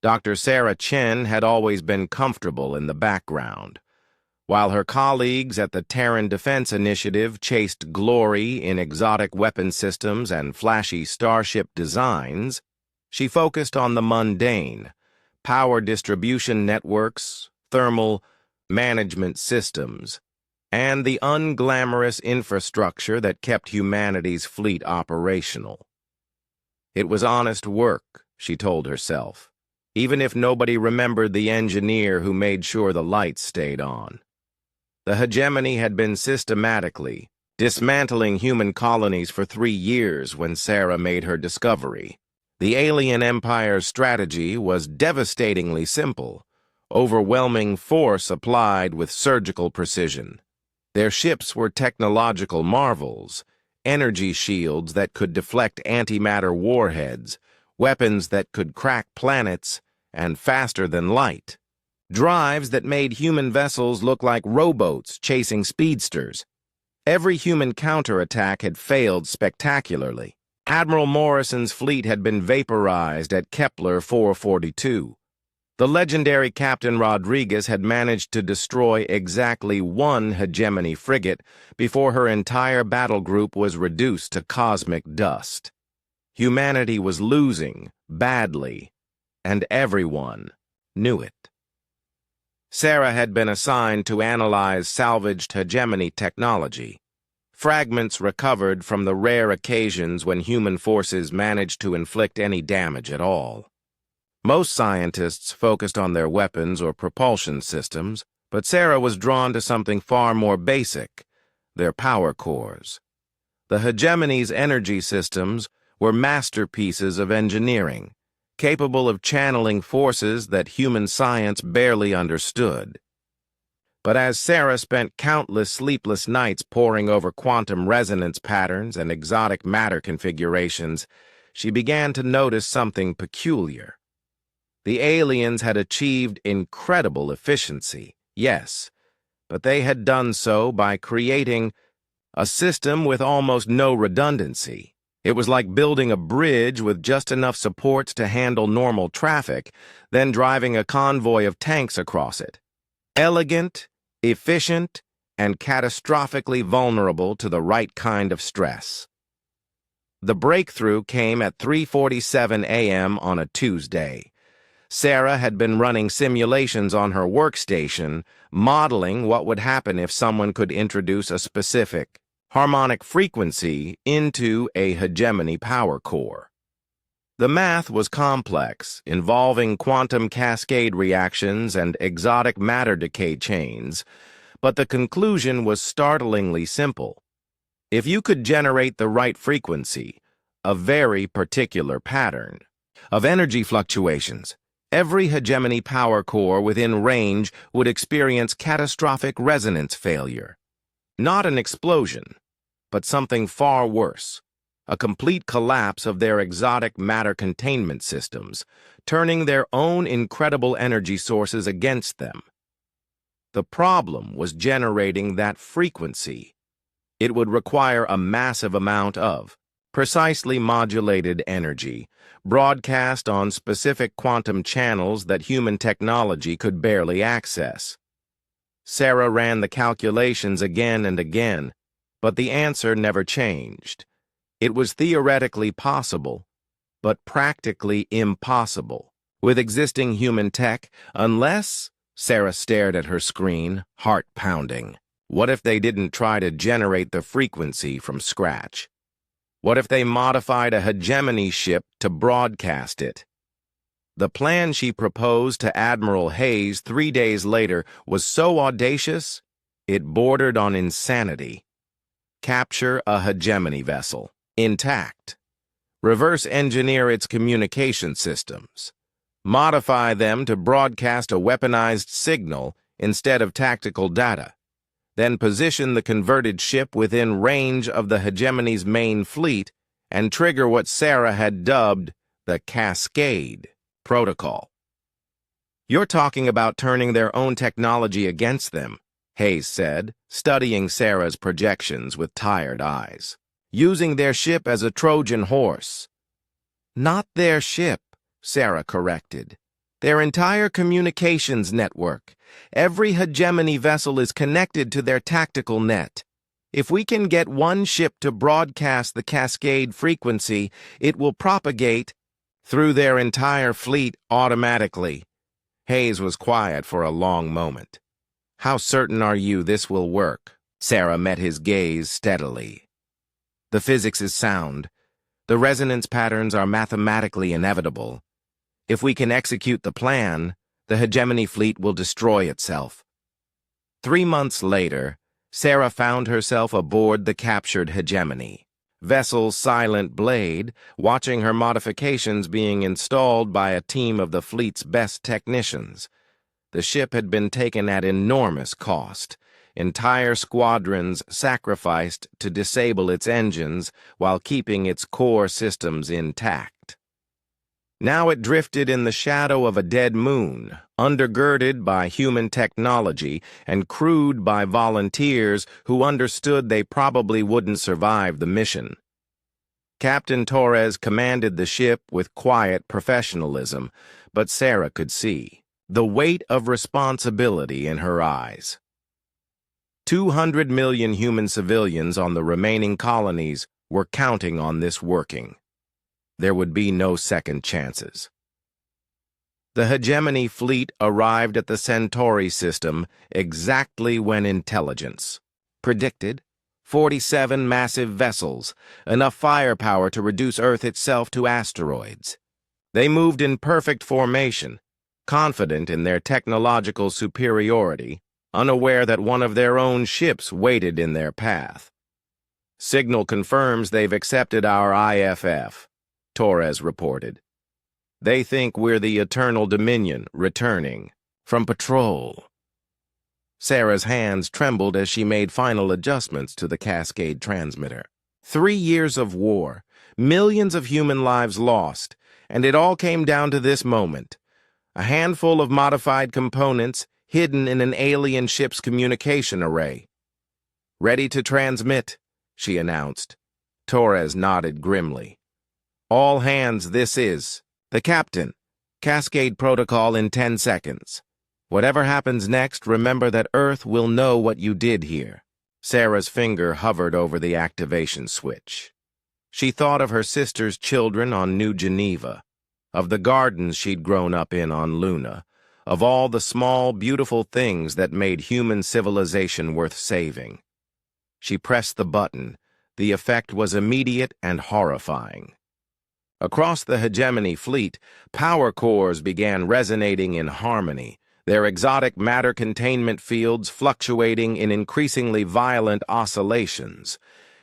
Dr. Sarah Chen had always been comfortable in the background. While her colleagues at the Terran Defense Initiative chased glory in exotic weapon systems and flashy starship designs, she focused on the mundane: power distribution networks, thermal management systems, and the unglamorous infrastructure that kept humanity's fleet operational. It was honest work, she told herself, even if nobody remembered the engineer who made sure the lights stayed on. The hegemony had been systematically dismantling human colonies for 3 years when Sarah made her discovery. The alien empire's strategy was devastatingly simple: overwhelming force applied with surgical precision. Their ships were technological marvels: energy shields that could deflect antimatter warheads, weapons that could crack planets, and faster than light. Drives that made human vessels look like rowboats chasing speedsters. Every human counterattack had failed spectacularly. Admiral Morrison's fleet had been vaporized at Kepler 442. The legendary Captain Rodriguez had managed to destroy exactly one hegemony frigate before her entire battle group was reduced to cosmic dust. Humanity was losing badly, and everyone knew it. Sarah had been assigned to analyze salvaged hegemony technology, fragments recovered from the rare occasions when human forces managed to inflict any damage at all. Most scientists focused on their weapons or propulsion systems, but Sarah was drawn to something far more basic: their power cores. The hegemony's energy systems were masterpieces of engineering, capable of channeling forces that human science barely understood. But as Sarah spent countless sleepless nights poring over quantum resonance patterns and exotic matter configurations, she began to notice something peculiar. The aliens had achieved incredible efficiency, yes, but they had done so by creating a system with almost no redundancy. It was like building a bridge with just enough supports to handle normal traffic, then driving a convoy of tanks across it. Elegant, efficient, and catastrophically vulnerable to the right kind of stress. The breakthrough came at 3:47 a.m. on a Tuesday. Sarah had been running simulations on her workstation, modeling what would happen if someone could introduce a specific harmonic frequency into a hegemony power core. The math was complex, involving quantum cascade reactions and exotic matter decay chains, but the conclusion was startlingly simple. If you could generate the right frequency, a very particular pattern of energy fluctuations, every hegemony power core within range would experience catastrophic resonance failure. Not an explosion, but something far worse: a complete collapse of their exotic matter containment systems, turning their own incredible energy sources against them. The problem was generating that frequency. It would require a massive amount of precisely modulated energy, broadcast on specific quantum channels that human technology could barely access. Sarah ran the calculations again and again, but the answer never changed. It was theoretically possible, but practically impossible with existing human tech, unless— Sarah stared at her screen, heart pounding. What if they didn't try to generate the frequency from scratch? What if they modified a hegemony ship to broadcast it? The plan she proposed to Admiral Hayes 3 days later was so audacious, it bordered on insanity. Capture a hegemony vessel, intact. Reverse engineer its communication systems. Modify them to broadcast a weaponized signal instead of tactical data. Then position the converted ship within range of the hegemony's main fleet and trigger what Sarah had dubbed the Cascade Protocol. "You're talking about turning their own technology against them," Hayes said, studying Sarah's projections with tired eyes. "Using their ship as a Trojan horse." "Not their ship," Sarah corrected. Their entire communications network. Every hegemony vessel is connected to their tactical net. If we can get one ship to broadcast the cascade frequency, it will propagate through their entire fleet automatically. Hayes was quiet for a long moment. How certain are you this will work? Sarah met his gaze steadily. The physics is sound. The resonance patterns are mathematically inevitable. If we can execute the plan, the hegemony fleet will destroy itself. 3 months later, Sarah found herself aboard the captured hegemony. Vessel Silent Blade, watching her modifications being installed by a team of the fleet's best technicians. The ship had been taken at enormous cost. Entire squadrons sacrificed to disable its engines while keeping its core systems intact. Now it drifted in the shadow of a dead moon, undergirded by human technology and crewed by volunteers who understood they probably wouldn't survive the mission. Captain Torres commanded the ship with quiet professionalism, but Sarah could see the weight of responsibility in her eyes. 200 million human civilians on the remaining colonies were counting on this working. There would be no second chances. The hegemony fleet arrived at the Centauri system exactly when intelligence predicted. 47 massive vessels, enough firepower to reduce Earth itself to asteroids. They moved in perfect formation, confident in their technological superiority, unaware that one of their own ships waited in their path. Signal confirms they've accepted our IFF, Torres reported. They think we're the Eternal Dominion returning from patrol. Sarah's hands trembled as she made final adjustments to the Cascade transmitter. 3 years of war, millions of human lives lost, and it all came down to this moment. A handful of modified components hidden in an alien ship's communication array. Ready to transmit, she announced. Torres nodded grimly. All hands, this is the captain. Cascade protocol in 10 seconds. Whatever happens next, remember that Earth will know what you did here. Sarah's finger hovered over the activation switch. She thought of her sister's children on New Geneva, of the gardens she'd grown up in on Luna, of all the small, beautiful things that made human civilization worth saving. She pressed the button. The effect was immediate and horrifying. Across the hegemony fleet, power cores began resonating in harmony, their exotic matter containment fields fluctuating in increasingly violent oscillations.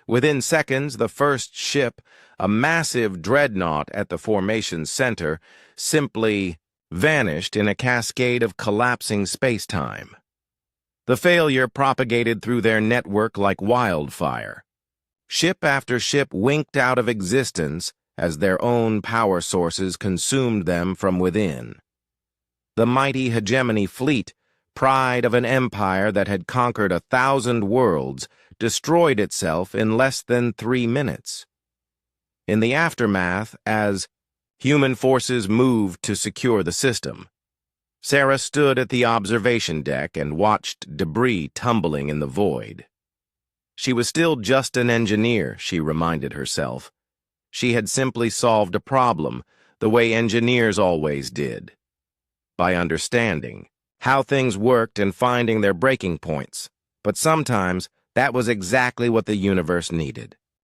Within seconds, the first ship, a massive dreadnought at the formation's center, simply vanished in a cascade of collapsing space-time. The failure propagated through their network like wildfire. Ship after ship winked out of existence as their own power sources consumed them from within. The mighty hegemony fleet, pride of an empire that had conquered 1,000 worlds, destroyed itself in less than 3 minutes. In the aftermath, as human forces moved to secure the system, Sarah stood at the observation deck and watched debris tumbling in the void. She was still just an engineer, she reminded herself. She had simply solved a problem, the way engineers always did, by understanding how things worked and finding their breaking points. But sometimes that was exactly what the universe needed.